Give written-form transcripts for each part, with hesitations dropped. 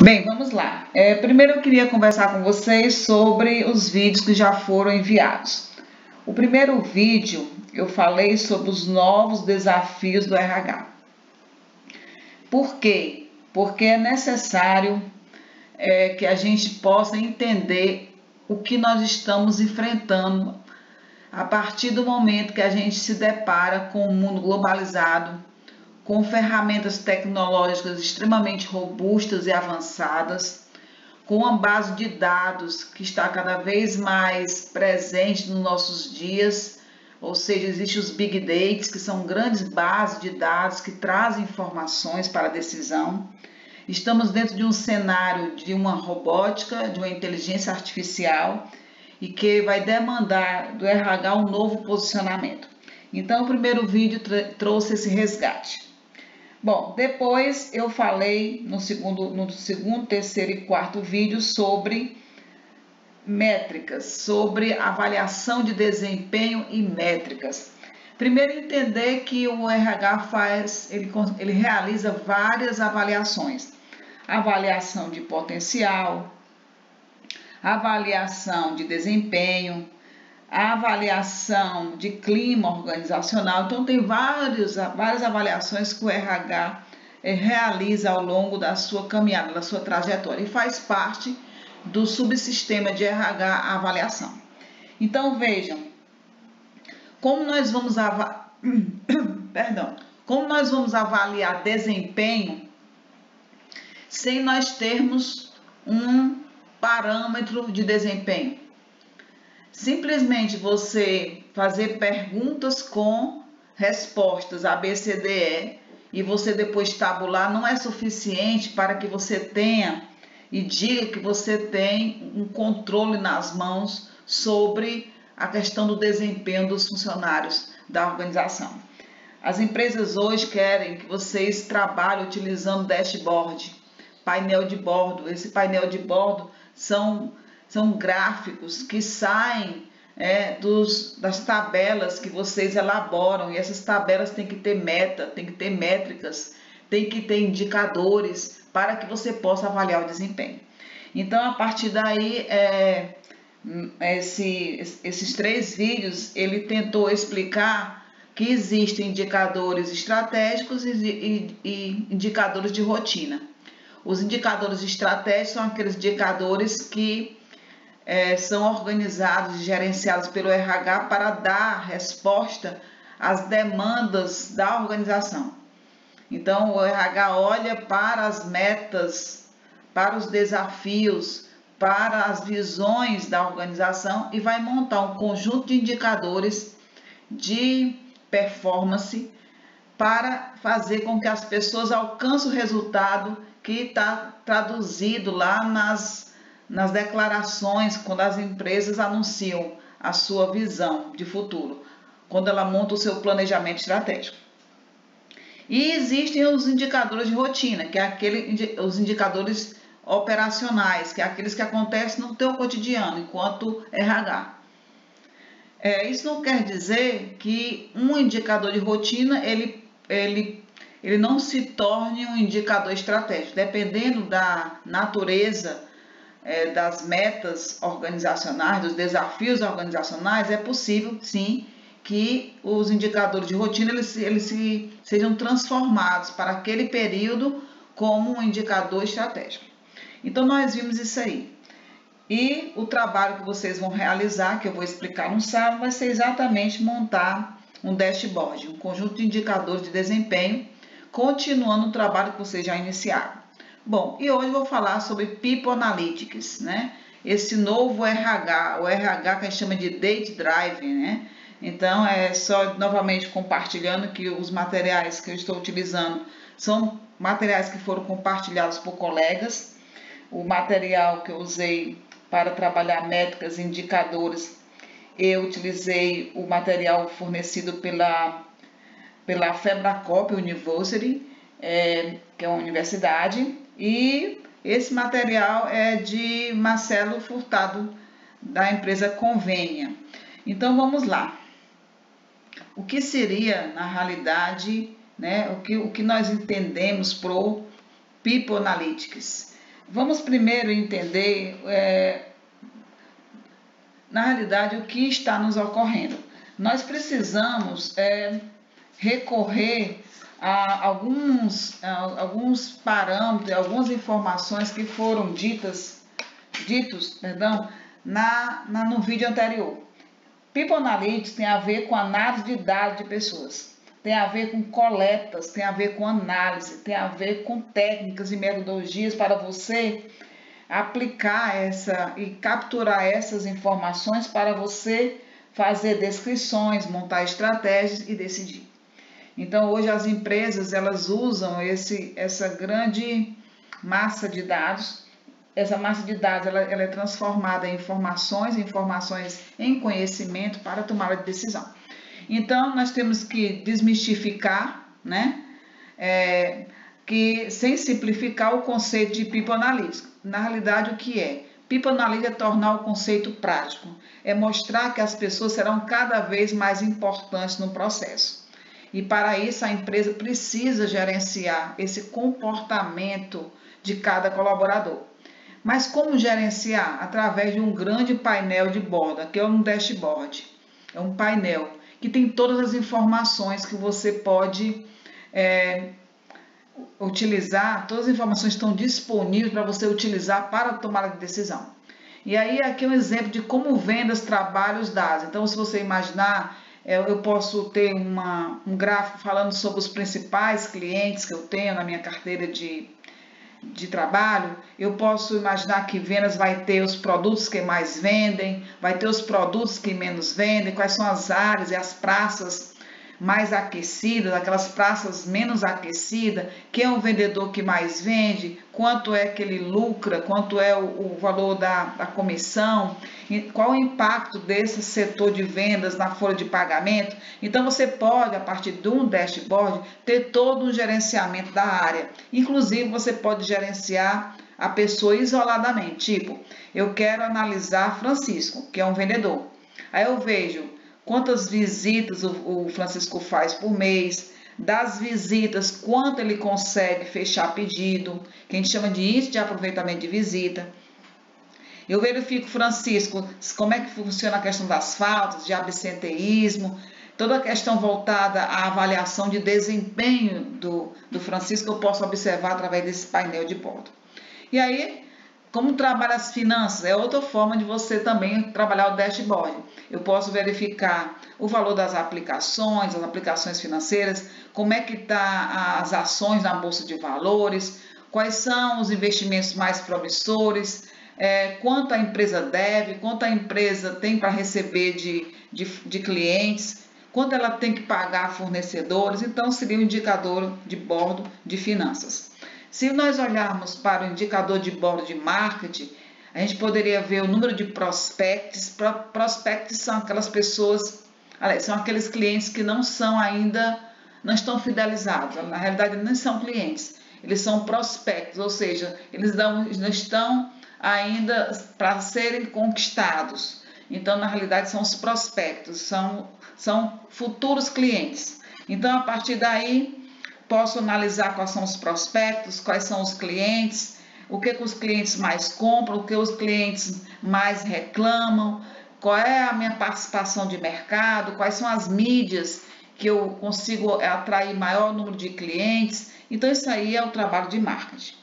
Bem, vamos lá. Primeiro eu queria conversar com vocês sobre os vídeos que já foram enviados. O primeiro vídeo eu falei sobre os novos desafios do RH. Por quê? Porque é necessário que a gente possa entender o que nós estamos enfrentando a partir do momento que a gente se depara com um mundo globalizado, com ferramentas tecnológicas extremamente robustas e avançadas, com uma base de dados que está cada vez mais presente nos nossos dias, ou seja, existem os Big Data, que são grandes bases de dados que trazem informações para a decisão. Estamos dentro de um cenário de uma robótica, de uma inteligência artificial e que vai demandar do RH um novo posicionamento. Então, o primeiro vídeo trouxe esse resgate. Bom, depois eu falei no segundo, terceiro e quarto vídeo sobre métricas, sobre avaliação de desempenho e métricas. Primeiro, entender que o RH ele realiza várias avaliações. Avaliação de potencial, avaliação de desempenho, avaliação de clima organizacional. Então, tem várias avaliações que o RH realiza ao longo da sua caminhada, da sua trajetória, e faz parte do subsistema de RH avaliação. Então, vejam, como nós vamos avaliar desempenho sem nós termos um parâmetro de desempenho? Simplesmente você fazer perguntas com respostas A, B, C, D, E e você depois tabular não é suficiente para que você tenha e diga que você tem um controle nas mãos sobre a questão do desempenho dos funcionários da organização. As empresas hoje querem que vocês trabalhem utilizando dashboard, painel de bordo. Esse painel de bordo são gráficos que saem das tabelas que vocês elaboram, e essas tabelas têm que ter meta, tem que ter métricas, tem que ter indicadores para que você possa avaliar o desempenho. Então, a partir daí, esses 3 vídeos, ele tentou explicar que existem indicadores estratégicos e indicadores de rotina. Os indicadores estratégicos são aqueles indicadores que são organizados e gerenciados pelo RH para dar resposta às demandas da organização. Então, o RH olha para as metas, para os desafios, para as visões da organização e vai montar um conjunto de indicadores de performance para fazer com que as pessoas alcancem o resultado que está traduzido lá nas declarações, quando as empresas anunciam a sua visão de futuro, quando ela monta o seu planejamento estratégico. E existem os indicadores de rotina, que é os indicadores operacionais, que é aqueles que acontecem no teu cotidiano, enquanto RH. Isso não quer dizer que um indicador de rotina, ele não se torne um indicador estratégico. Dependendo da natureza das metas organizacionais, dos desafios organizacionais, é possível, sim, que os indicadores de rotina eles sejam transformados para aquele período como um indicador estratégico. Então, nós vimos isso aí. E o trabalho que vocês vão realizar, que eu vou explicar no sábado, vai ser exatamente montar um dashboard, um conjunto de indicadores de desempenho, continuando o trabalho que vocês já iniciaram. Bom, e hoje eu vou falar sobre People Analytics, né? Esse novo RH, o RH que a gente chama de Data Driven, né? Então, só novamente compartilhando que os materiais que eu estou utilizando são materiais que foram compartilhados por colegas. O material que eu usei para trabalhar métricas e indicadores, eu utilizei o material fornecido pela Febracop University, que é uma universidade, e esse material é de Marcelo Furtado, da empresa Convênia. Então, vamos lá. O que seria, na realidade, né, o que nós entendemos por People Analytics? Vamos primeiro entender, na realidade, o que está nos ocorrendo. Nós precisamos recorrer a alguns parâmetros, algumas informações que foram ditos no vídeo anterior. People Analytics tem a ver com análise de dados de pessoas, tem a ver com coletas, tem a ver com análise, tem a ver com técnicas e metodologias para você aplicar e capturar essas informações para você fazer descrições, montar estratégias e decidir. Então, hoje as empresas elas usam essa grande massa de dados. Essa massa de dados ela é transformada em informações em conhecimento para tomada de decisão. Então, nós temos que desmistificar, sem simplificar o conceito de People Analytics. Na realidade, o que é? People Analytics é tornar o conceito prático, é mostrar que as pessoas serão cada vez mais importantes no processo. E para isso a empresa precisa gerenciar esse comportamento de cada colaborador. Mas como gerenciar? Através de um grande painel de borda, que é um dashboard. É um painel que tem todas as informações que você pode utilizar, todas as informações estão disponíveis para você utilizar para a tomada de decisão. E aí aqui é um exemplo de como vendas trabalham os dados. Então, se você imaginar, eu posso ter um gráfico falando sobre os principais clientes que eu tenho na minha carteira de trabalho. Eu posso imaginar que vendas vai ter os produtos que mais vendem, vai ter os produtos que menos vendem, quais são as áreas e as praças mais aquecidas, aquelas praças menos aquecidas, quem é o vendedor que mais vende, quanto é que ele lucra, quanto é o valor da comissão, qual o impacto desse setor de vendas na folha de pagamento. Então você pode, a partir de um dashboard, ter todo um gerenciamento da área. Inclusive você pode gerenciar a pessoa isoladamente, tipo, eu quero analisar Francisco, que é um vendedor. Aí eu vejo quantas visitas o Francisco faz por mês, das visitas, quanto ele consegue fechar pedido, que a gente chama de índice de aproveitamento de visita. Eu verifico, Francisco, como é que funciona a questão das faltas, de absenteísmo, toda a questão voltada à avaliação de desempenho do Francisco, eu posso observar através desse painel de bordo. E aí, como trabalha as finanças? É outra forma de você também trabalhar o dashboard. Eu posso verificar o valor das aplicações, as aplicações financeiras, como é que está as ações na Bolsa de Valores, quais são os investimentos mais promissores, quanto a empresa deve, quanto a empresa tem para receber de clientes, quanto ela tem que pagar a fornecedores. Então, seria um indicador de bordo de finanças. Se nós olharmos para o indicador de bordo de marketing, a gente poderia ver o número de prospects. Prospects são aquelas pessoas, são aqueles clientes que não estão fidelizados. Na realidade, não são clientes, eles são prospectos, ou seja, eles não estão ainda para serem conquistados. Então, na realidade, são os prospectos, são futuros clientes. Então, a partir daí, posso analisar quais são os prospectos, quais são os clientes, o que os clientes mais compram, o que os clientes mais reclamam, qual é a minha participação de mercado, quais são as mídias que eu consigo atrair maior número de clientes. Então, isso aí é o trabalho de marketing.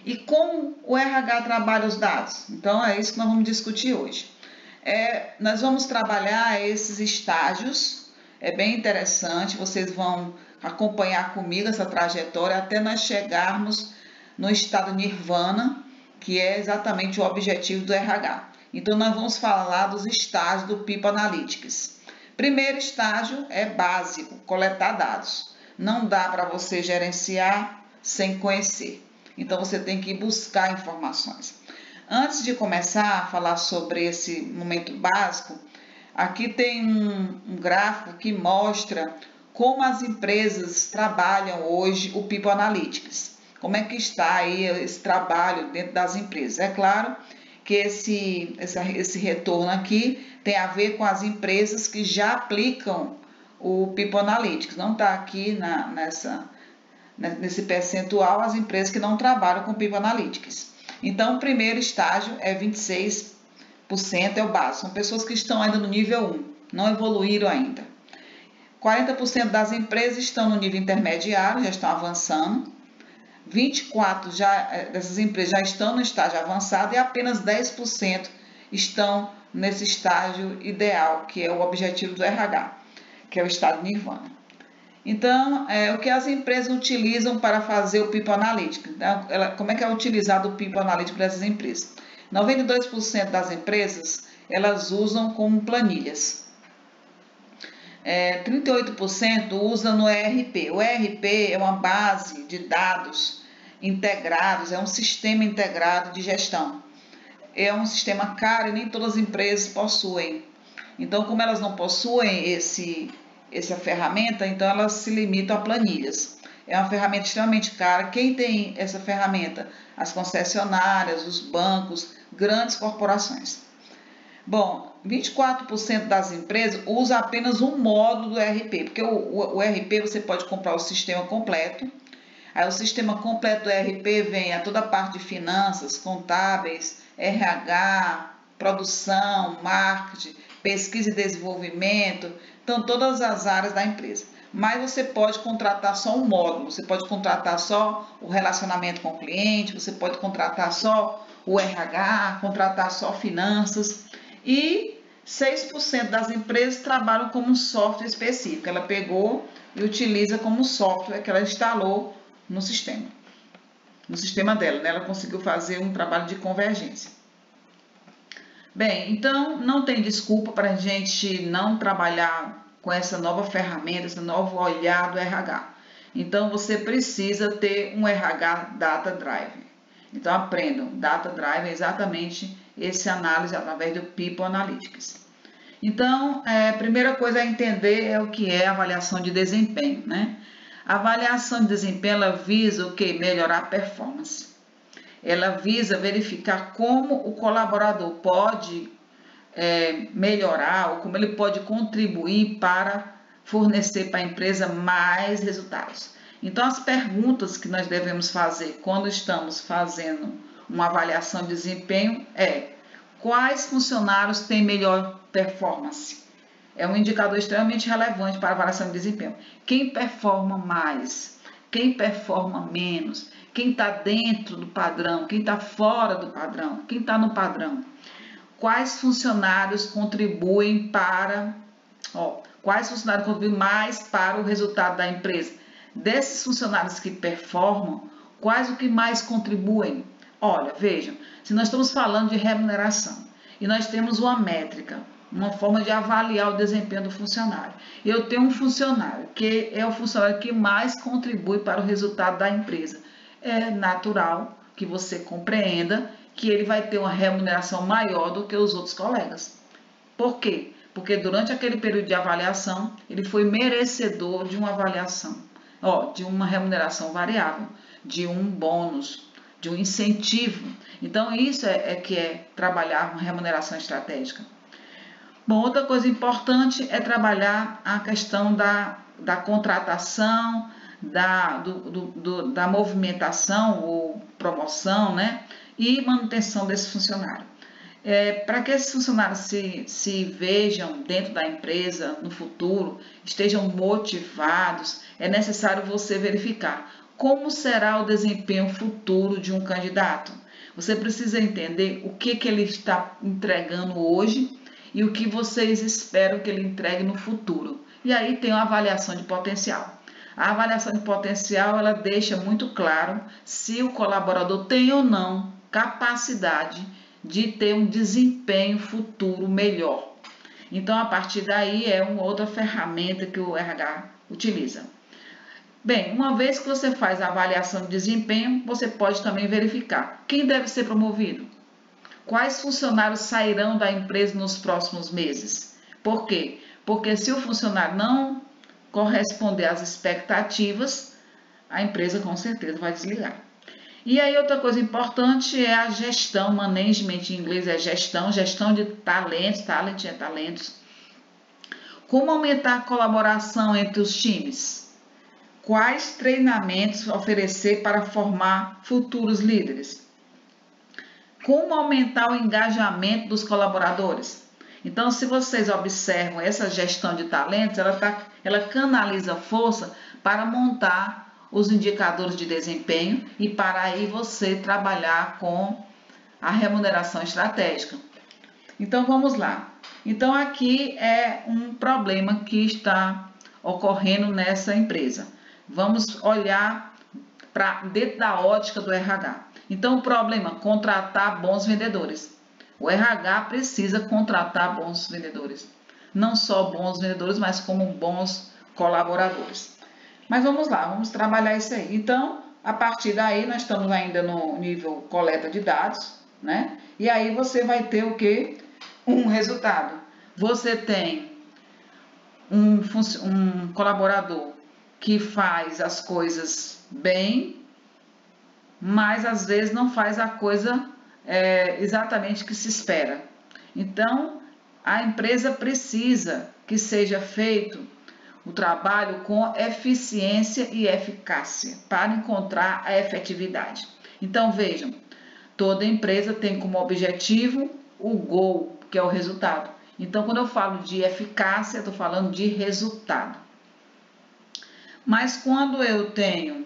E como o RH trabalha os dados? Então, é isso que nós vamos discutir hoje. Nós vamos trabalhar esses estágios, é bem interessante, vocês vão acompanhar comigo essa trajetória até nós chegarmos no estado nirvana, que é exatamente o objetivo do RH. Então, nós vamos falar dos estágios do People Analytics. Primeiro estágio é básico, coletar dados. Não dá para você gerenciar sem conhecer. Então, você tem que buscar informações. Antes de começar a falar sobre esse momento básico, aqui tem um gráfico que mostra como as empresas trabalham hoje o People Analytics. Como é que está aí esse trabalho dentro das empresas? É claro que esse retorno aqui tem a ver com as empresas que já aplicam o People Analytics. Não está aqui nesse percentual as empresas que não trabalham com People Analytics. Então, o primeiro estágio é 26%, é o básico. São pessoas que estão ainda no nível 1, não evoluíram ainda. 40% das empresas estão no nível intermediário, já estão avançando. 24% dessas empresas já estão no estágio avançado e apenas 10% estão nesse estágio ideal, que é o objetivo do RH, que é o estado Nirvana. Então, o que as empresas utilizam para fazer o People Analytics? Então, como é que é utilizado o People Analytics para essas empresas? 92% das empresas, elas usam como planilhas. 38% usam no ERP. O ERP é uma base de dados integrados, é um sistema integrado de gestão. É um sistema caro e nem todas as empresas possuem. Então, como elas não possuem essa ferramenta, então elas se limitam a planilhas. É uma ferramenta extremamente cara. Quem tem essa ferramenta? As concessionárias, os bancos, grandes corporações. Bom, 24% das empresas usa apenas um módulo do ERP, porque o ERP você pode comprar o sistema completo. Aí o sistema completo do ERP vem a toda a parte de finanças, contábeis, RH, produção, marketing, pesquisa e desenvolvimento, então todas as áreas da empresa. Mas você pode contratar só um módulo, você pode contratar só o relacionamento com o cliente, você pode contratar só o RH, contratar só finanças. E 6% das empresas trabalham como um software específico. Ela pegou e utiliza como software que ela instalou no sistema dela, né? Ela conseguiu fazer um trabalho de convergência. Bem, então não tem desculpa para a gente não trabalhar com essa nova ferramenta, esse novo olhar do RH. Então você precisa ter um RH Data Drive. Então aprendam, Data Drive é exatamente esse análise através do People Analytics. Então, a primeira coisa a entender é o que é avaliação de desempenho, né? A avaliação de desempenho, ela visa o quê? Melhorar a performance. Ela visa verificar como o colaborador pode melhorar ou como ele pode contribuir para fornecer para a empresa mais resultados. Então, as perguntas que nós devemos fazer quando estamos fazendo uma avaliação de desempenho quais funcionários têm melhor performance? É um indicador extremamente relevante para a avaliação de desempenho. Quem performa mais? Quem performa menos? Quem está dentro do padrão? Quem está fora do padrão? Quem está no padrão? Quais funcionários contribuem mais para o resultado da empresa? Desses funcionários que performam, quais o que mais contribuem? Olha, vejam, se nós estamos falando de remuneração e nós temos uma métrica, uma forma de avaliar o desempenho do funcionário. Eu tenho um funcionário que é o funcionário que mais contribui para o resultado da empresa. É natural que você compreenda que ele vai ter uma remuneração maior do que os outros colegas. Por quê? Porque durante aquele período de avaliação, ele foi merecedor de uma avaliação, de uma remuneração variável, de um bônus, de um incentivo. Então, isso que é trabalhar uma remuneração estratégica. Bom, outra coisa importante é trabalhar a questão da contratação, da movimentação ou promoção, né? E manutenção desse funcionário. Para que esses funcionários se vejam dentro da empresa no futuro, estejam motivados, é necessário você verificar como será o desempenho futuro de um candidato. Você precisa entender o que ele está entregando hoje e o que vocês esperam que ele entregue no futuro. E aí tem uma avaliação de potencial. A avaliação de potencial, ela deixa muito claro se o colaborador tem ou não capacidade de ter um desempenho futuro melhor. Então, a partir daí, é uma outra ferramenta que o RH utiliza. Bem, uma vez que você faz a avaliação de desempenho, você pode também verificar quem deve ser promovido. Quais funcionários sairão da empresa nos próximos meses? Por quê? Porque se o funcionário não corresponder às expectativas, a empresa com certeza vai desligar. E aí outra coisa importante é a gestão, management em inglês é gestão de talentos, talent é talentos. Como aumentar a colaboração entre os times? Quais treinamentos oferecer para formar futuros líderes? Como aumentar o engajamento dos colaboradores? Então, se vocês observam essa gestão de talentos, ela canaliza força para montar os indicadores de desempenho e para aí você trabalhar com a remuneração estratégica. Então, vamos lá. Então, aqui é um problema que está ocorrendo nessa empresa. Vamos olhar para dentro da ótica do RH. Então, o problema, contratar bons vendedores. O RH precisa contratar bons vendedores. Não só bons vendedores, mas como bons colaboradores. Mas vamos lá, vamos trabalhar isso aí. Então, a partir daí, nós estamos ainda no nível coleta de dados, né? E aí você vai ter o quê? Um resultado. Você tem um colaborador que faz as coisas bem, mas às vezes não faz a coisa exatamente que se espera. Então, a empresa precisa que seja feito o trabalho com eficiência e eficácia para encontrar a efetividade. Então, vejam, toda empresa tem como objetivo o goal, que é o resultado. Então, quando eu falo de eficácia, eu estou falando de resultado. Mas quando eu tenho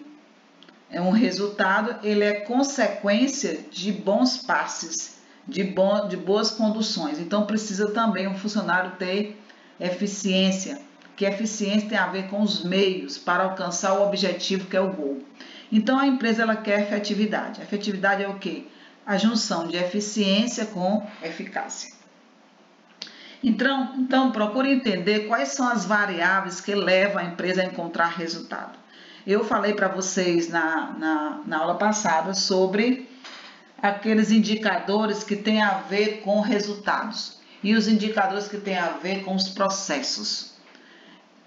um resultado, ele é consequência de bons passes, de boas conduções. Então, precisa também um funcionário ter eficiência, que eficiência tem a ver com os meios para alcançar o objetivo, que é o goal. Então, a empresa ela quer efetividade. Efetividade é o quê? A junção de eficiência com eficácia. Então, procure entender quais são as variáveis que levam a empresa a encontrar resultado. Eu falei para vocês na aula passada sobre aqueles indicadores que têm a ver com resultados e os indicadores que têm a ver com os processos.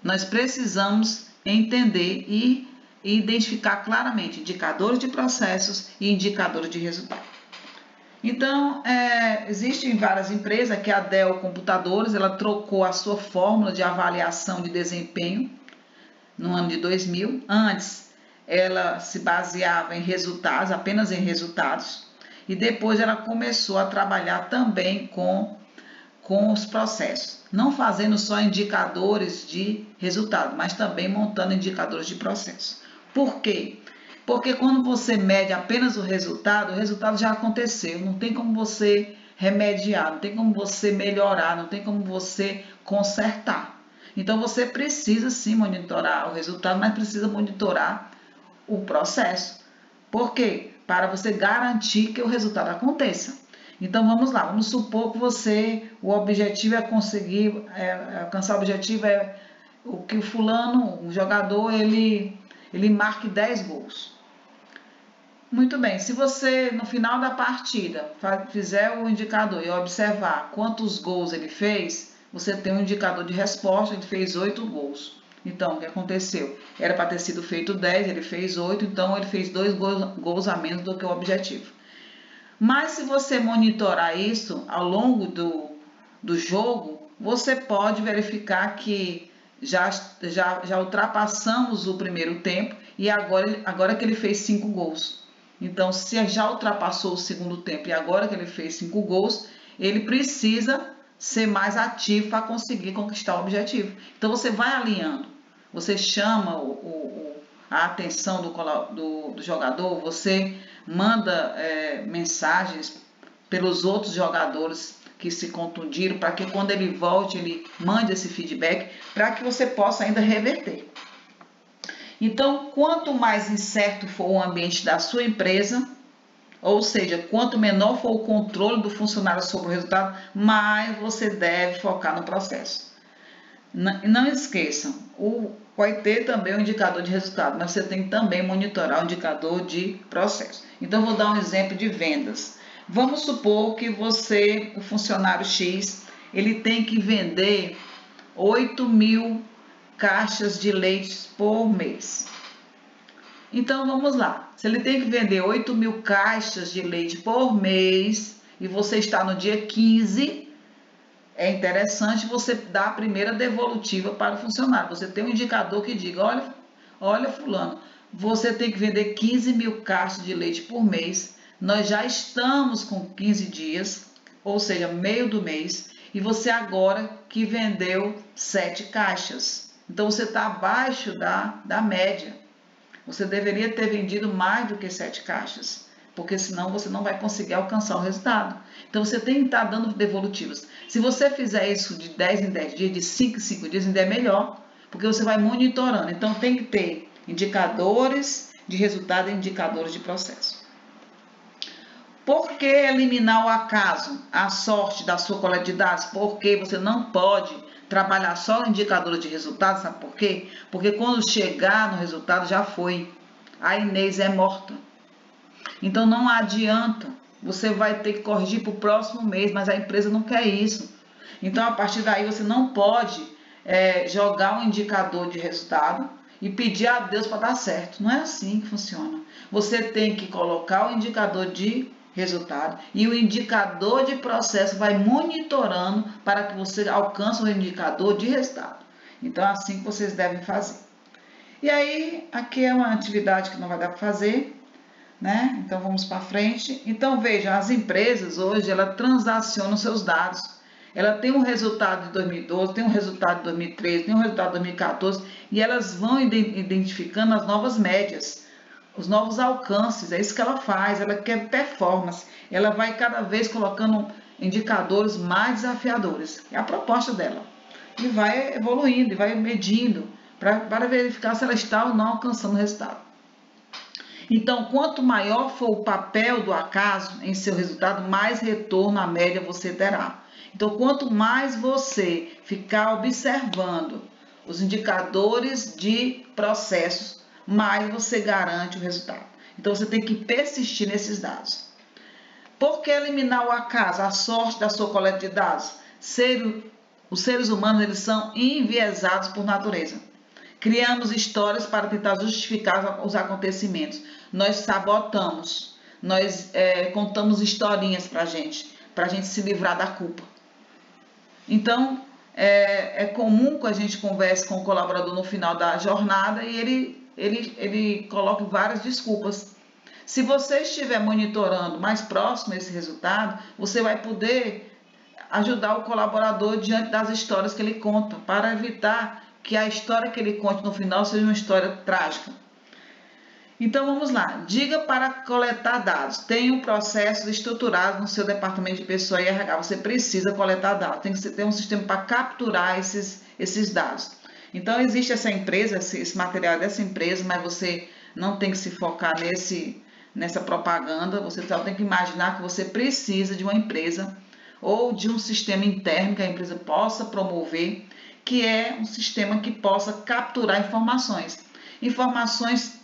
Nós precisamos entender e identificar claramente indicadores de processos e indicadores de resultado. Então, existem várias empresas, que a Dell Computadores, ela trocou a sua fórmula de avaliação de desempenho no ano de 2000. Antes, ela se baseava em resultados, apenas em resultados, e depois ela começou a trabalhar também com os processos, não fazendo só indicadores de resultado, mas também montando indicadores de processo. Por quê? Porque quando você mede apenas o resultado já aconteceu, não tem como você remediar, não tem como você melhorar, não tem como você consertar. Então você precisa sim monitorar o resultado, mas precisa monitorar o processo. Por quê? Para você garantir que o resultado aconteça. Então vamos lá, vamos supor que o objetivo é conseguir alcançar o objetivo o que o fulano, o jogador, ele marque 10 gols. Muito bem, se você no final da partida fizer o indicador e observar quantos gols ele fez, você tem um indicador de resposta, ele fez 8 gols. Então, o que aconteceu? Era para ter sido feito 10, ele fez 8, então ele fez 2 gols a menos do que o objetivo. Mas se você monitorar isso ao longo do jogo, você pode verificar que já ultrapassamos o primeiro tempo e agora que ele fez 5 gols. Então, se já ultrapassou o segundo tempo e agora que ele fez 5 gols, ele precisa ser mais ativo para conseguir conquistar o objetivo. Então, você vai alinhando, você chama a atenção do jogador, você manda mensagens pelos outros jogadores que se contundiram, para que quando ele volte, ele mande esse feedback, para que você possa ainda reverter. Então, quanto mais incerto for o ambiente da sua empresa, ou seja, quanto menor for o controle do funcionário sobre o resultado, mais você deve focar no processo. Não esqueçam, vai ter também o indicador de resultado, mas você tem que também monitorar o indicador de processo. Então, vou dar um exemplo de vendas. Vamos supor que o funcionário X, ele tem que vender 8.000 caixas de leite por mês. Então, vamos lá. Se ele tem que vender 8.000 caixas de leite por mês e você está no dia 15, é interessante você dar a primeira devolutiva para o funcionário. Você tem um indicador que diga, olha, olha fulano, você tem que vender 15 mil caixas de leite por mês, nós já estamos com 15 dias, ou seja, meio do mês, e você agora que vendeu 7 caixas. Então você está abaixo da média. Você deveria ter vendido mais do que 7 caixas, porque senão você não vai conseguir alcançar o resultado. Então você tem que estar dando devolutivas. Se você fizer isso de 10 em 10 dias, de 5 em 5 dias, ainda é melhor, porque você vai monitorando. Então tem que ter indicadores de resultado e indicadores de processo. Por que eliminar o acaso, a sorte da sua coleta de dados? Porque você não pode trabalhar só indicadores de resultado, sabe por quê? Porque quando chegar no resultado já foi. A Inês é morta. Então não adianta. Você vai ter que corrigir para o próximo mês, mas a empresa não quer isso. Então a partir daí você não pode jogar um indicador de resultado e pedir a Deus para dar certo. Não é assim que funciona. Você tem que colocar o indicador de resultado e o indicador de processo vai monitorando para que você alcance o indicador de resultado. Então é assim que vocês devem fazer. E aí, aqui é uma atividade que não vai dar para fazer, né? Então vamos para frente. Então vejam, as empresas hoje, ela transacionam seus dados. Ela tem um resultado de 2012, tem um resultado de 2013, tem um resultado de 2014 e elas vão identificando as novas médias, os novos alcances. É isso que ela faz, ela quer performance. Ela vai cada vez colocando indicadores mais desafiadores. É a proposta dela. E vai evoluindo, e vai medindo para verificar se ela está ou não alcançando o resultado. Então, quanto maior for o papel do acaso em seu resultado, mais retorno à média você terá. Então, quanto mais você ficar observando os indicadores de processos, mais você garante o resultado. Então, você tem que persistir nesses dados. Por que eliminar o acaso, a sorte da sua coleta de dados? Os seres humanos, eles são enviesados por natureza. Criamos histórias para tentar justificar os acontecimentos. Nós sabotamos, nós contamos historinhas para a gente se livrar da culpa. Então, é comum que a gente converse com o colaborador no final da jornada e ele coloque várias desculpas. Se você estiver monitorando mais próximo esse resultado, você vai poder ajudar o colaborador diante das histórias que ele conta, para evitar que a história que ele conte no final seja uma história trágica. Então vamos lá, diga para coletar dados. Tem processos estruturados no seu departamento de pessoa e RH. Você precisa coletar dados, tem que ter um sistema para capturar esses dados. Então existe essa empresa, esse material dessa empresa, mas você não tem que se focar nessa propaganda. Você só tem que imaginar que você precisa de uma empresa ou de um sistema interno que a empresa possa promover, que é um sistema que possa capturar informações,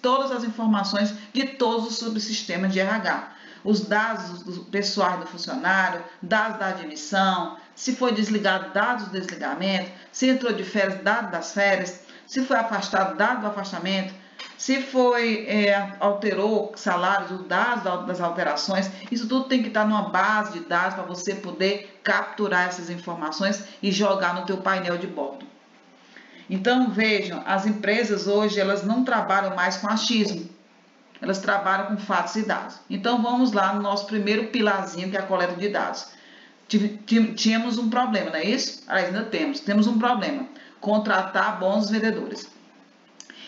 todas as informações de todos os subsistemas de RH. Os dados do pessoal do funcionário, dados da admissão, se foi desligado, dados do desligamento, se entrou de férias, dados das férias, se foi afastado, dados do afastamento, se foi, alterou salários, os dados das alterações. Isso tudo tem que estar numa base de dados para você poder capturar essas informações e jogar no teu painel de bordo. Então vejam, as empresas hoje elas não trabalham mais com achismo, elas trabalham com fatos e dados. Então vamos lá no nosso primeiro pilarzinho, que é a coleta de dados. Tínhamos um problema, não é isso? Ainda temos um problema, contratar bons vendedores.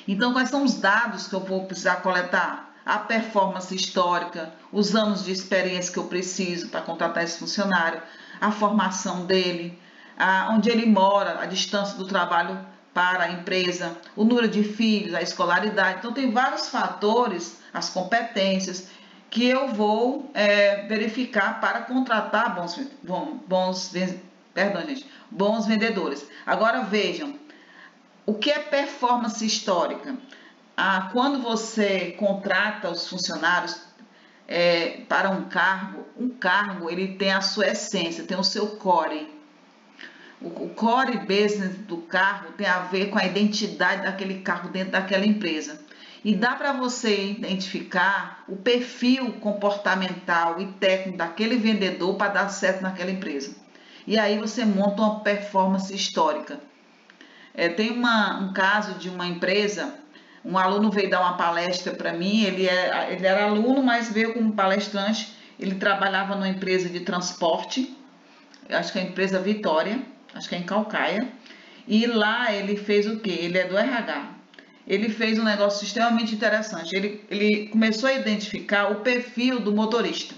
Então quais são os dados que eu vou precisar coletar? A performance histórica, os anos de experiência que eu preciso para contratar esse funcionário, a formação dele, onde ele mora, a distância do trabalho para a empresa, o número de filhos, a escolaridade. Então tem vários fatores, as competências, que eu vou verificar para contratar bons vendedores. Agora vejam, o que é performance histórica? Quando você contrata os funcionários para um cargo ele tem a sua essência, tem o seu core. O core business do cargo tem a ver com a identidade daquele cargo dentro daquela empresa. E dá para você identificar o perfil comportamental e técnico daquele vendedor para dar certo naquela empresa. E aí você monta uma performance histórica. Tem um caso de uma empresa Um aluno veio dar uma palestra para mim, ele era aluno, mas veio como palestrante. Ele trabalhava numa empresa de transporte, acho que é a empresa Vitória, acho que é em Calcaia, e lá ele fez o quê? Ele é do RH. Ele fez um negócio extremamente interessante. Ele começou a identificar o perfil do motorista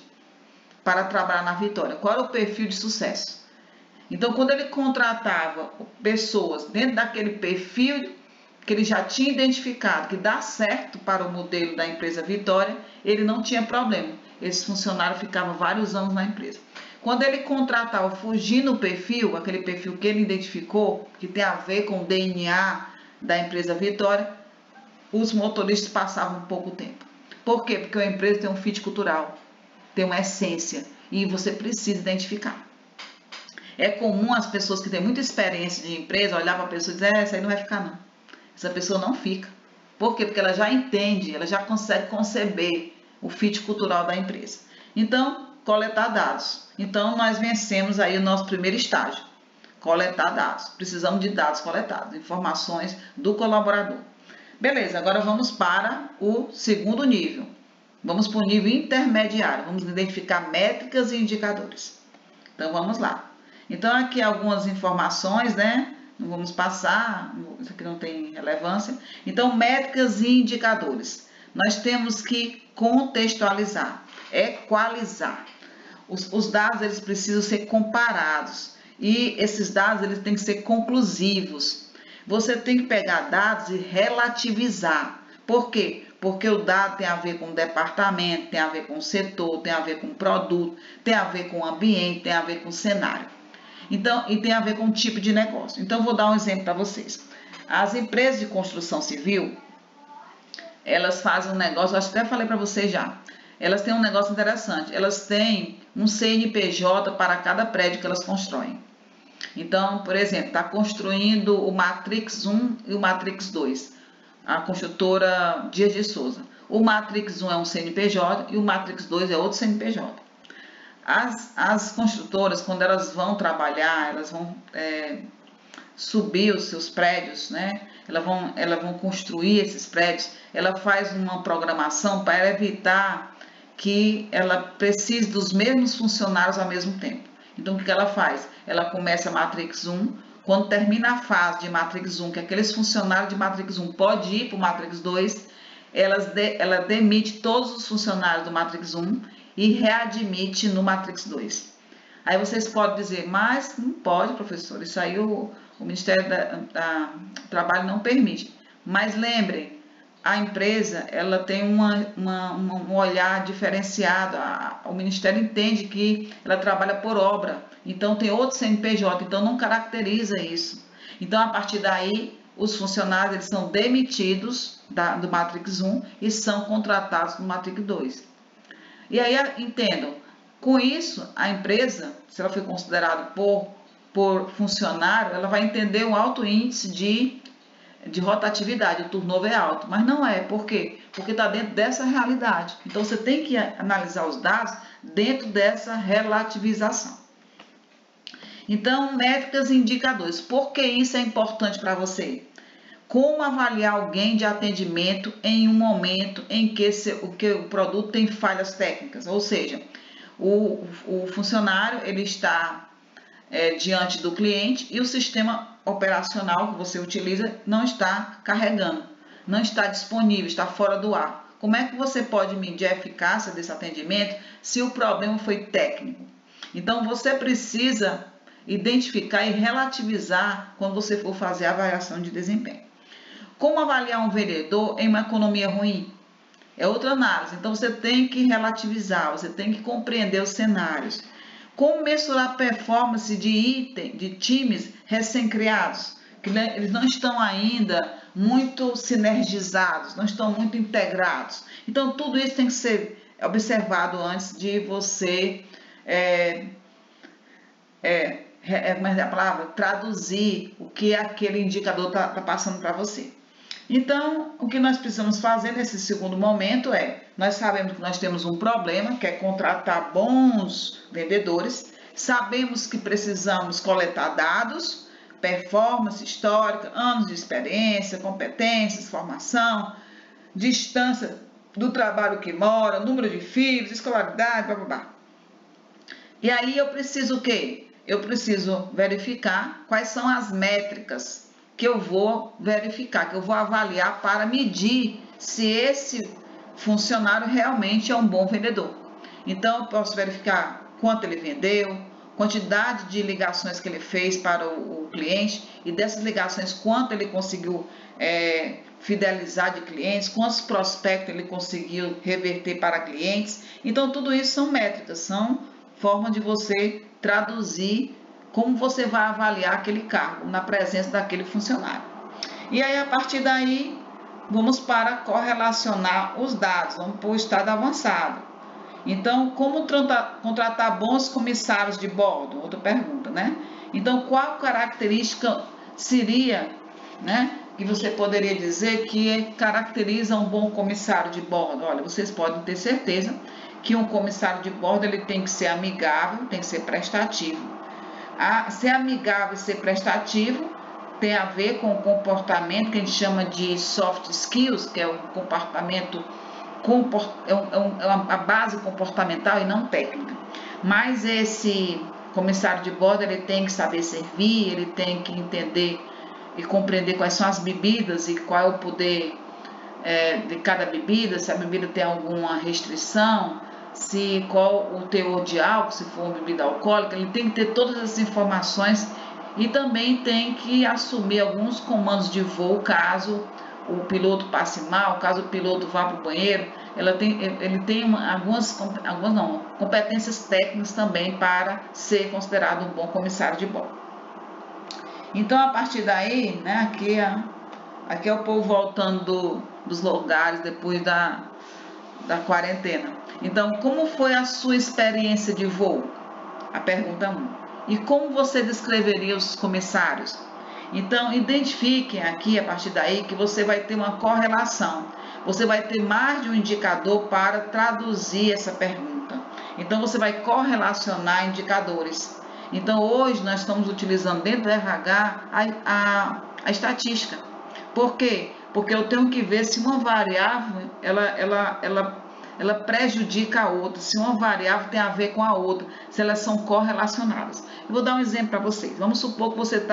para trabalhar na Vitória. Qual era o perfil de sucesso? Então, quando ele contratava pessoas dentro daquele perfil que ele já tinha identificado, que dá certo para o modelo da empresa Vitória, ele não tinha problema. Esse funcionário ficava vários anos na empresa. Quando ele contratava fugindo o perfil, aquele perfil que ele identificou, que tem a ver com o DNA da empresa Vitória, os motoristas passavam pouco tempo. Por quê? Porque a empresa tem um fit cultural, tem uma essência, e você precisa identificar. É comum as pessoas que têm muita experiência de empresa olhar para a pessoa e dizer, essa aí não vai ficar não. Essa pessoa não fica. Por quê? Porque ela já entende, ela já consegue conceber o fit cultural da empresa. Então, coletar dados. Então, nós vencemos aí o nosso primeiro estágio, coletar dados. Precisamos de dados coletados, informações do colaborador. Beleza, agora vamos para o segundo nível. Vamos para o nível intermediário. Vamos identificar métricas e indicadores. Então, vamos lá. Então, aqui algumas informações, né? Não vamos passar, isso aqui não tem relevância. Então, métricas e indicadores. Nós temos que contextualizar, equalizar. Os dados, eles precisam ser comparados. E esses dados, eles têm que ser conclusivos. Você tem que pegar dados e relativizar. Por quê? Porque o dado tem a ver com o departamento, tem a ver com o setor, tem a ver com o produto, tem a ver com o ambiente, tem a ver com o cenário. Então, e tem a ver com o tipo de negócio. Então, vou dar um exemplo para vocês. As empresas de construção civil, elas fazem um negócio, acho que até falei para vocês já. Elas têm um negócio interessante. Elas têm um CNPJ para cada prédio que elas constroem. Então, por exemplo, está construindo o Matrix 1 e o Matrix 2. A construtora Dias de Souza. O Matrix 1 é um CNPJ e o Matrix 2 é outro CNPJ. As construtoras, quando elas vão trabalhar, elas vão subir os seus prédios, né? Elas vão construir esses prédios, ela faz uma programação para evitar que ela precise dos mesmos funcionários ao mesmo tempo. Então, o que ela faz? Ela começa a Matrix 1, quando termina a fase de Matrix 1, que aqueles funcionários de Matrix 1 podem ir para o Matrix 2, ela demite todos os funcionários do Matrix 1 e readmite no Matrix 2. Aí vocês podem dizer, mas não pode, professor, isso aí o Ministério do Trabalho não permite. Mas lembrem, a empresa ela tem um olhar diferenciado, o Ministério entende que ela trabalha por obra, então tem outro CNPJ, então não caracteriza isso. Então, a partir daí, os funcionários eles são demitidos do Matrix 1 e são contratados no Matrix 2. E aí, entendam, com isso, a empresa, se ela for considerada por funcionário, ela vai entender um alto índice de rotatividade, o turnover é alto. Mas não é, por quê? Porque está dentro dessa realidade. Então, você tem que analisar os dados dentro dessa relativização. Então, métricas e indicadores. Por que isso é importante para você? Como avaliar alguém de atendimento em um momento em que o produto tem falhas técnicas? Ou seja, o funcionário ele está diante do cliente e o sistema operacional que você utiliza não está carregando, não está disponível, está fora do ar. Como é que você pode medir a eficácia desse atendimento se o problema foi técnico? Então, você precisa identificar e relativizar quando você for fazer a avaliação de desempenho. Como avaliar um vendedor em uma economia ruim? É outra análise. Então, você tem que relativizar, você tem que compreender os cenários. Como mensurar a performance de times recém-criados, que eles não estão ainda muito sinergizados, não estão muito integrados. Então, tudo isso tem que ser observado antes de você como é a palavra? Traduzir o que aquele indicador está passando para você. Então, o que nós precisamos fazer nesse segundo momento nós sabemos que nós temos um problema, que é contratar bons vendedores, sabemos que precisamos coletar dados, performance histórica, anos de experiência, competências, formação, distância do trabalho que mora, número de filhos, escolaridade, blá, blá, blá. E aí eu preciso o quê? Eu preciso verificar quais são as métricas que eu vou verificar, que eu vou avaliar para medir se esse funcionário realmente é um bom vendedor. Então, eu posso verificar quanto ele vendeu, quantidade de ligações que ele fez para o cliente e dessas ligações, quanto ele conseguiu fidelizar de clientes, quantos prospectos ele conseguiu reverter para clientes. Então, tudo isso são métricas, são forma de você traduzir como você vai avaliar aquele cargo na presença daquele funcionário. E aí, a partir daí, vamos para correlacionar os dados, vamos para o estado avançado. Então, como contratar bons comissários de bordo? Outra pergunta, né? Então, qual característica seria, né, que você poderia dizer que caracteriza um bom comissário de bordo? Olha, vocês podem ter certeza que um comissário de bordo ele tem que ser amigável, tem que ser prestativo. Ser amigável e ser prestativo tem a ver com o comportamento que a gente chama de soft skills, que é um comportamento, a base comportamental e não técnica. Mas esse comissário de bordo ele tem que saber servir, ele tem que entender e compreender quais são as bebidas e qual é o poder de cada bebida, se a bebida tem alguma restrição, qual o teor de álcool, se for uma bebida alcoólica. Ele tem que ter todas essas informações e também tem que assumir alguns comandos de voo caso o piloto passe mal, caso o piloto vá para o banheiro. Ele tem algumas competências técnicas também para ser considerado um bom comissário de bordo. Então, a partir daí, né, aqui é o povo voltando dos lugares depois da quarentena. Então, como foi a sua experiência de voo? A pergunta 1. E como você descreveria os comissários? Então, identifiquem aqui, a partir daí, que você vai ter uma correlação. Você vai ter mais de um indicador para traduzir essa pergunta. Então, você vai correlacionar indicadores. Então, hoje, nós estamos utilizando dentro do RH a estatística. Por quê? Porque eu tenho que ver se uma variável, ela prejudica a outra, se uma variável tem a ver com a outra, se elas são correlacionadas. Eu vou dar um exemplo para vocês. Vamos supor que você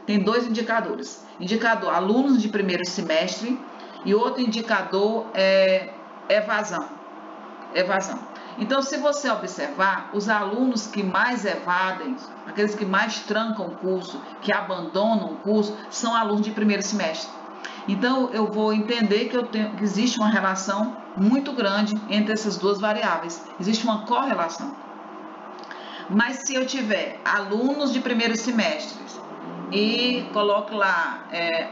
tem 2 indicadores. Indicador alunos de primeiro semestre e outro indicador é evasão. Então, se você observar, os alunos que mais evadem, aqueles que mais trancam o curso, que abandonam o curso, são alunos de primeiro semestre. Então, eu vou entender que existe uma relação muito grande entre essas duas variáveis. Existe uma correlação. Mas se eu tiver alunos de primeiro semestre e coloco lá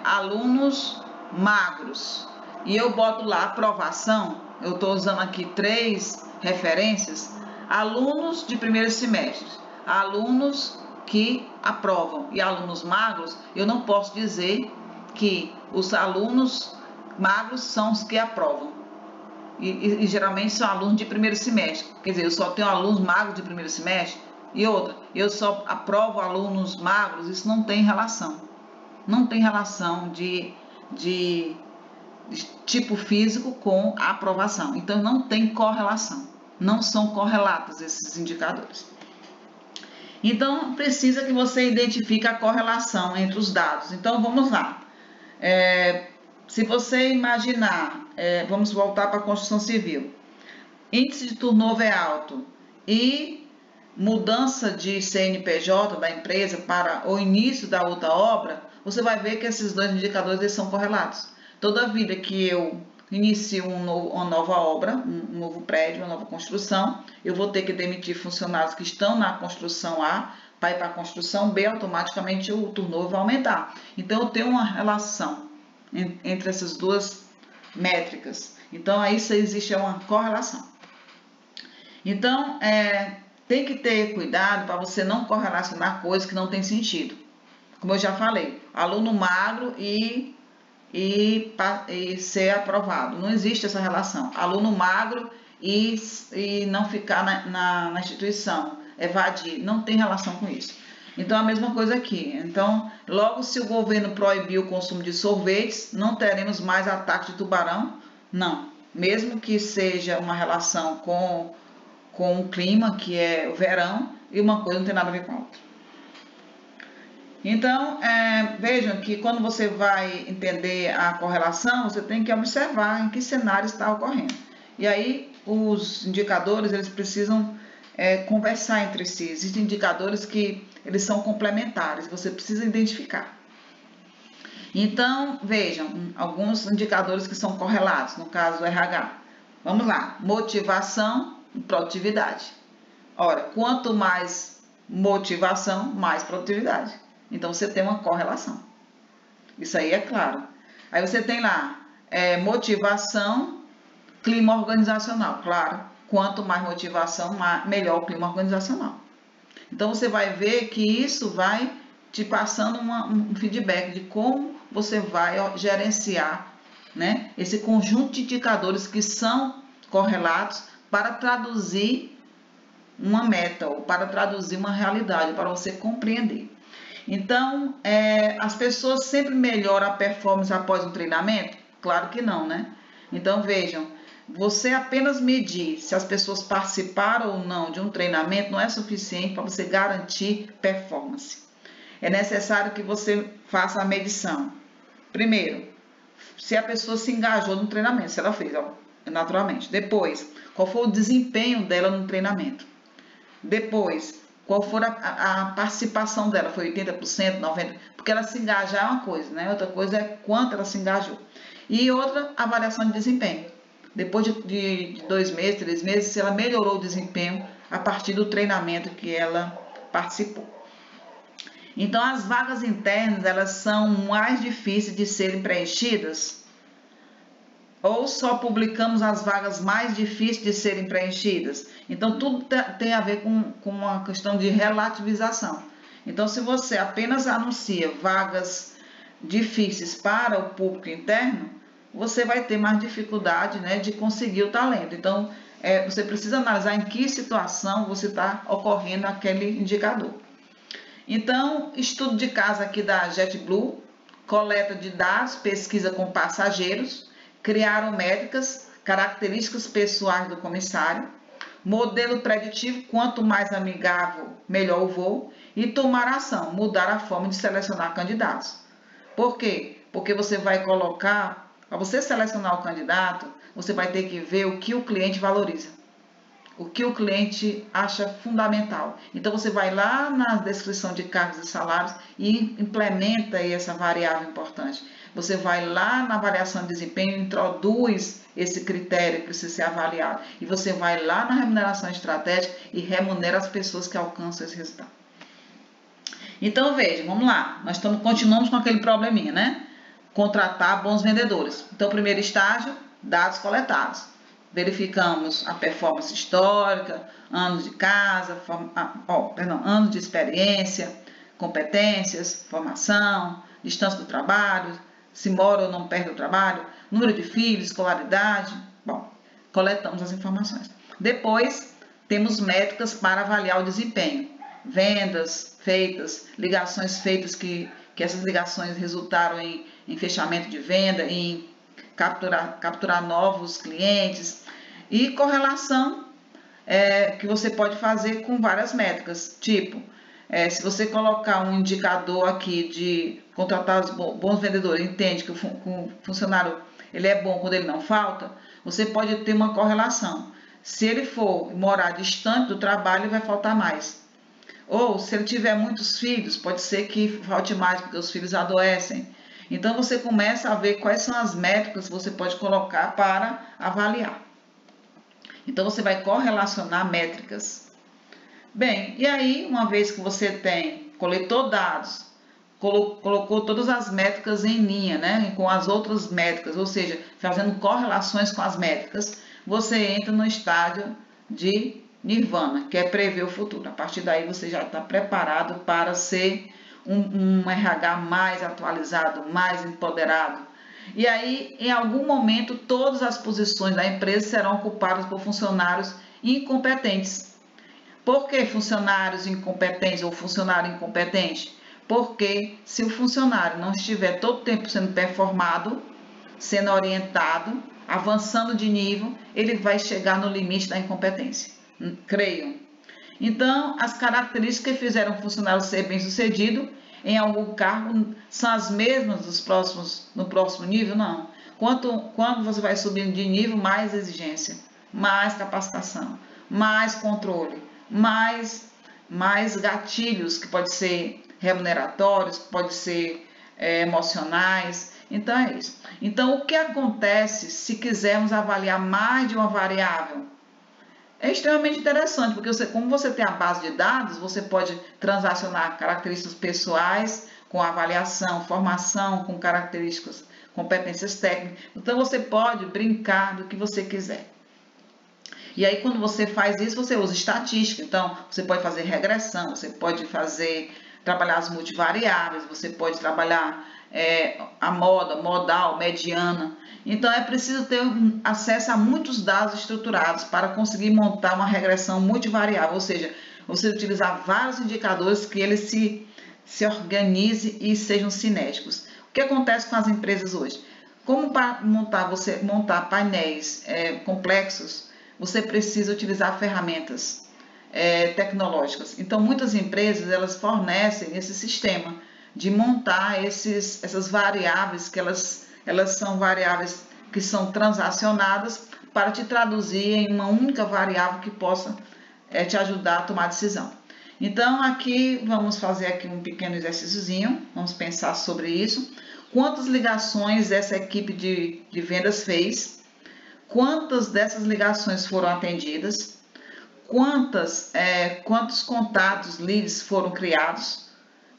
alunos magros e eu boto lá aprovação, eu estou usando aqui 3 referências, alunos de primeiro semestre, alunos que aprovam e alunos magros, eu não posso dizer que os alunos magros são os que aprovam. E geralmente são alunos de primeiro semestre. Quer dizer, eu só tenho alunos magros de primeiro semestre. E outra, eu só aprovo alunos magros. Isso não tem relação. Não tem relação de tipo físico com a aprovação. Então, não tem correlação. Não são correlatos esses indicadores. Então, precisa que você identifique a correlação entre os dados. Então, vamos lá. Se você imaginar, vamos voltar para a construção civil, índice de turnover é alto e mudança de CNPJ da empresa para o início da outra obra, você vai ver que esses 2 indicadores eles são correlatos. Toda vida que eu inicio uma nova obra, um novo prédio, uma nova construção, eu vou ter que demitir funcionários que estão na construção A para ir para a construção B, automaticamente o turnover vai aumentar. Então, eu tenho uma relação entre essas 2 métricas. Então, aí existe uma correlação. Então, tem que ter cuidado para você não correlacionar coisas que não tem sentido. Como eu já falei, aluno magro e ser aprovado. Não existe essa relação. Aluno magro e não ficar na instituição, evadir. Não tem relação com isso. Então, a mesma coisa aqui. Então, logo se o governo proibir o consumo de sorvetes, não teremos mais ataque de tubarão? Não. Mesmo que seja uma relação com o clima, que é o verão, e uma coisa não tem nada a ver com a outra. Então, vejam que quando você vai entender a correlação, você tem que observar em que cenário está ocorrendo. E aí, os indicadores, eles precisam conversar entre si. Existem indicadores que eles são complementares, você precisa identificar. Então, vejam, alguns indicadores que são correlatos, no caso do RH. Vamos lá, motivação e produtividade. Ora, quanto mais motivação, mais produtividade. Então, você tem uma correlação. Isso aí é claro. Aí você tem lá, motivação, clima organizacional. Claro, quanto mais motivação, melhor o clima organizacional. Então, você vai ver que isso vai te passando um feedback de como você vai gerenciar, né, esse conjunto de indicadores que são correlatos para traduzir uma meta ou para traduzir uma realidade, para você compreender. Então, as pessoas sempre melhoram a performance após um treinamento? Claro que não, né? Então, vejam, você apenas medir se as pessoas participaram ou não de um treinamento não é suficiente para você garantir performance. É necessário que você faça a medição. Primeiro, se a pessoa se engajou no treinamento, se ela fez, naturalmente. Depois, qual foi o desempenho dela no treinamento. Depois, qual for a participação dela, foi 80%, 90%? Porque ela se engajar é uma coisa, né? Outra coisa é quanto ela se engajou. E outra, avaliação de desempenho. Depois de 2 meses, 3 meses, se ela melhorou o desempenho a partir do treinamento que ela participou. Então, as vagas internas, elas são mais difíceis de serem preenchidas? Ou só publicamos as vagas mais difíceis de serem preenchidas? Então, tudo tem a ver com uma questão de relativização. Então, se você apenas anuncia vagas difíceis para o público interno, você vai ter mais dificuldade, né, de conseguir o talento. Então, você precisa analisar em que situação você está ocorrendo aquele indicador. Então, estudo de caso aqui da JetBlue, coleta de dados, pesquisa com passageiros, criaram métricas, características pessoais do comissário, modelo preditivo, quanto mais amigável, melhor o voo, e tomar ação, mudar a forma de selecionar candidatos. Por quê? Porque você vai colocar, para você selecionar o candidato, você vai ter que ver o que o cliente valoriza, o que o cliente acha fundamental. Então, você vai lá na descrição de cargos e salários e implementa aí essa variável importante. Você vai lá na avaliação de desempenho, introduz esse critério que precisa ser avaliado. E você vai lá na remuneração estratégica e remunera as pessoas que alcançam esse resultado. Então, veja, vamos lá. Nós continuamos com aquele probleminha, né? Contratar bons vendedores. Então, primeiro estágio, dados coletados. Verificamos a performance histórica, anos de casa, anos de experiência, competências, formação, distância do trabalho, se mora ou não perto do trabalho, número de filhos, escolaridade. Bom, coletamos as informações. Depois, temos métricas para avaliar o desempenho. Vendas feitas, ligações feitas que essas ligações resultaram em fechamento de venda, em capturar novos clientes e correlação que você pode fazer com várias métricas, tipo, se você colocar um indicador aqui de contratar os bons vendedores, entende que o funcionário ele é bom quando ele não falta, você pode ter uma correlação. Se ele for morar distante do trabalho, ele vai faltar mais. Ou se ele tiver muitos filhos, pode ser que falte mais porque os filhos adoecem. Então, você começa a ver quais são as métricas que você pode colocar para avaliar. Então, você vai correlacionar métricas. Bem, e aí, uma vez que você coletou dados, colocou todas as métricas em linha, né, com as outras métricas, ou seja, fazendo correlações com as métricas, você entra no estágio de Nirvana, que é prever o futuro. A partir daí, você já está preparado para ser um RH mais atualizado, mais empoderado. E aí, em algum momento, todas as posições da empresa serão ocupadas por funcionários incompetentes. Por que funcionários incompetentes ou funcionário incompetente? Porque se o funcionário não estiver todo o tempo sendo performado, sendo orientado, avançando de nível, ele vai chegar no limite da incompetência. Creiam. Então, as características que fizeram o funcionário ser bem-sucedido em algum cargo são as mesmas no próximo nível? Não. Quando você vai subindo de nível, mais exigência, mais capacitação, mais controle, mais gatilhos, que pode ser remuneratórios, que pode ser emocionais. Então é isso. Então o que acontece se quisermos avaliar mais de uma variável? É extremamente interessante, porque como você tem a base de dados, você pode transacionar características pessoais com avaliação, formação com características, competências técnicas. Então você pode brincar do que você quiser. E aí, quando você faz isso, você usa estatística. Então, você pode fazer regressão, você pode trabalhar as multivariáveis, você pode trabalhar a modal, mediana. Então, é preciso ter acesso a muitos dados estruturados para conseguir montar uma regressão multivariável, ou seja, você utilizar vários indicadores que eles se organizem e sejam cinéticos. O que acontece com as empresas hoje? Como para montar painéis complexos, você precisa utilizar ferramentas tecnológicas. Então, muitas empresas elas fornecem esse sistema de montar essas variáveis, que elas são variáveis que são transacionadas para te traduzir em uma única variável que possa te ajudar a tomar decisão. Então, aqui vamos fazer aqui um pequeno exercíciozinho, vamos pensar sobre isso. Quantas ligações essa equipe de vendas fez? Quantas dessas ligações foram atendidas? Quantos contatos, leads foram criados?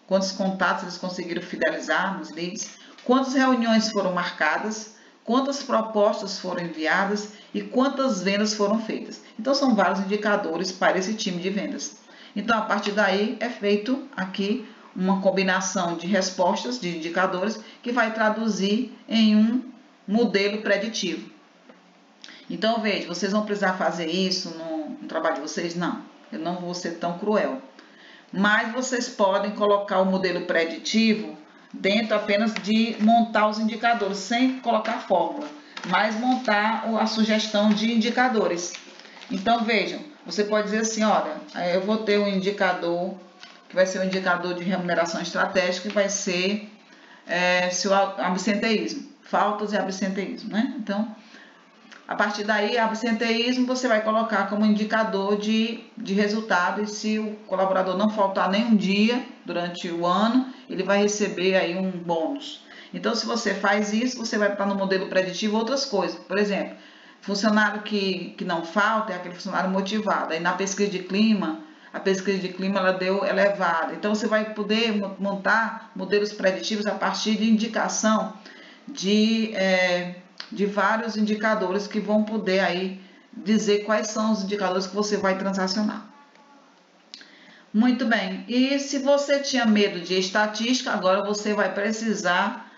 Quantos contatos eles conseguiram fidelizar nos leads? Quantas reuniões foram marcadas? Quantas propostas foram enviadas? E quantas vendas foram feitas? Então, são vários indicadores para esse time de vendas. Então, a partir daí, é feito aqui uma combinação de respostas, de indicadores, que vai traduzir em um modelo preditivo. Então, veja, vocês vão precisar fazer isso no trabalho de vocês? Não, eu não vou ser tão cruel. Mas vocês podem colocar o modelo preditivo dentro apenas de montar os indicadores, sem colocar fórmula, mas montar a sugestão de indicadores. Então, vejam, você pode dizer assim, olha, eu vou ter um indicador, que vai ser um indicador de remuneração estratégica, que vai ser se o absenteísmo, faltas e absenteísmo, né? Então, a partir daí, absenteísmo você vai colocar como indicador de resultado, e se o colaborador não faltar nem um dia durante o ano, ele vai receber aí um bônus. Então, se você faz isso, você vai estar no modelo preditivo outras coisas. Por exemplo, funcionário que não falta é aquele funcionário motivado. Aí na pesquisa de clima, a pesquisa de clima ela deu elevada. Então, você vai poder montar modelos preditivos a partir de indicação de vários indicadores que vão poder aí dizer quais são os indicadores que você vai transacionar. Muito bem, e se você tinha medo de estatística, agora você vai precisar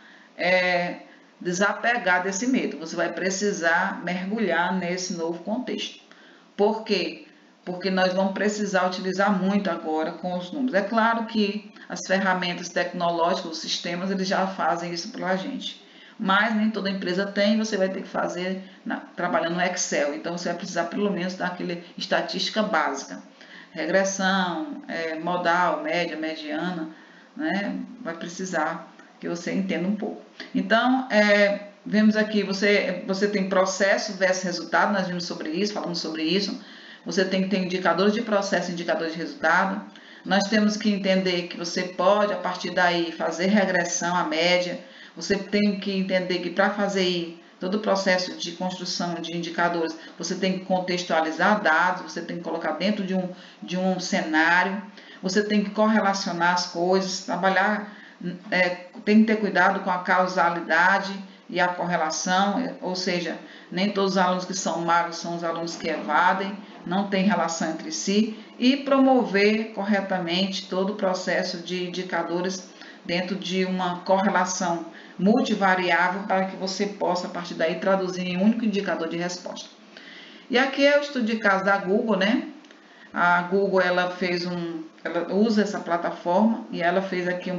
desapegar desse medo, você vai precisar mergulhar nesse novo contexto. Por quê? Porque nós vamos precisar utilizar muito agora com os números. É claro que as ferramentas tecnológicas, os sistemas, eles já fazem isso para a gente. Mas nem toda empresa tem, você vai ter que fazer trabalhando no Excel. Então, você vai precisar pelo menos daquela estatística básica. Regressão, modal, média, mediana, né? Vai precisar que você entenda um pouco. Então, vemos aqui, você tem processo versus resultado, nós vimos sobre isso, falamos sobre isso. Você tem que ter indicadores de processo e indicadores de resultado. Nós temos que entender que você pode, a partir daí, fazer regressão à média. Você tem que entender que para fazer todo o processo de construção de indicadores, você tem que contextualizar dados, você tem que colocar dentro de um cenário, você tem que correlacionar as coisas, trabalhar, tem que ter cuidado com a causalidade e a correlação, ou seja, nem todos os alunos que são magros são os alunos que evadem, não tem relação entre si, e promover corretamente todo o processo de indicadores dentro de uma correlação multivariável para que você possa, a partir daí, traduzir em um único indicador de resposta. E aqui é o estudo de caso da Google, né? A Google ela usa essa plataforma e ela fez aqui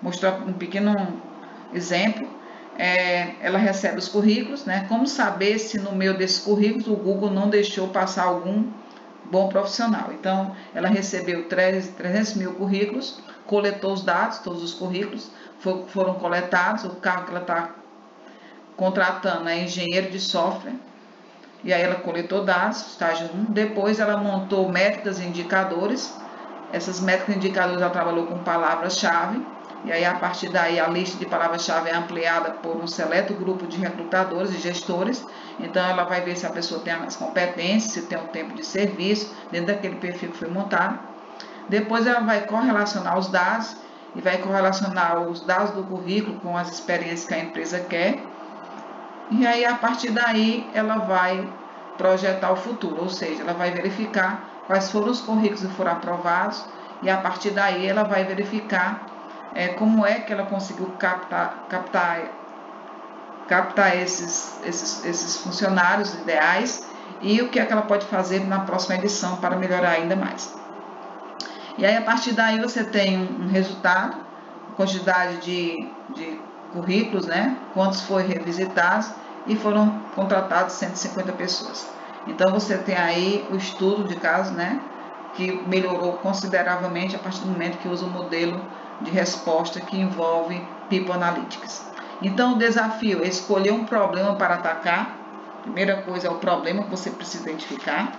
mostrou um pequeno exemplo. Ela recebe os currículos, né? Como saber se no meio desses currículos o Google não deixou passar algum bom profissional? Então, ela recebeu 300 mil currículos, coletou os dados, todos os currículos foram coletados. O cargo que ela está contratando é engenheiro de software. E aí ela coletou dados, estágio 1. Depois ela montou métricas e indicadores. Essas métricas e indicadores ela trabalhou com palavras-chave. E aí, a partir daí, a lista de palavras-chave é ampliada por um seleto grupo de recrutadores e gestores. Então, ela vai ver se a pessoa tem as competências, se tem o tempo de serviço, dentro daquele perfil que foi montado. Depois, ela vai correlacionar os dados e vai correlacionar os dados do currículo com as experiências que a empresa quer. E aí, a partir daí, ela vai projetar o futuro, ou seja, ela vai verificar quais foram os currículos que foram aprovados e, a partir daí, ela vai verificar como é que ela conseguiu captar esses funcionários ideais e o que é que ela pode fazer na próxima edição para melhorar ainda mais. E aí, a partir daí, você tem um resultado, quantidade de currículos, né? Quantos foram revisitados e foram contratados 150 pessoas. Então, você tem aí o estudo de caso, né? Que melhorou consideravelmente a partir do momento que usa o modelo de resposta que envolve People Analytics. Então, o desafio é escolher um problema para atacar. Primeira coisa é o problema que você precisa identificar.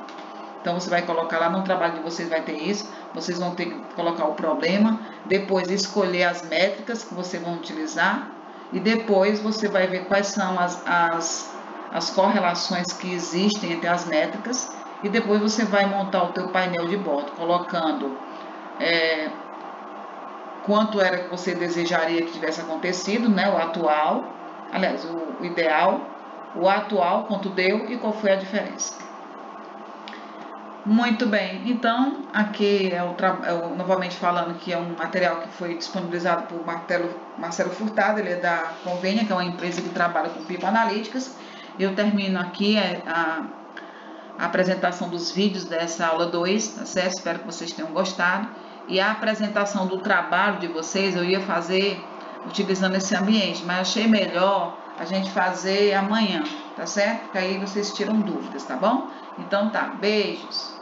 Então, você vai colocar lá no trabalho de vocês, vai ter isso. Vocês vão ter que colocar o problema, depois escolher as métricas que vocês vão utilizar e depois você vai ver quais são as correlações que existem entre as métricas e depois você vai montar o teu painel de bordo, colocando quanto era que você desejaria que tivesse acontecido, né? O atual, aliás, o ideal, o atual, quanto deu e qual foi a diferença. Muito bem, então aqui novamente falando que é um material que foi disponibilizado por Marcelo Furtado, ele é da Convênia, que é uma empresa que trabalha com People Analytics. Eu termino aqui a apresentação dos vídeos dessa aula 2, tá certo? Espero que vocês tenham gostado. E a apresentação do trabalho de vocês eu ia fazer utilizando esse ambiente, mas achei melhor a gente fazer amanhã, tá certo? Porque aí vocês tiram dúvidas, tá bom? Então tá, beijos!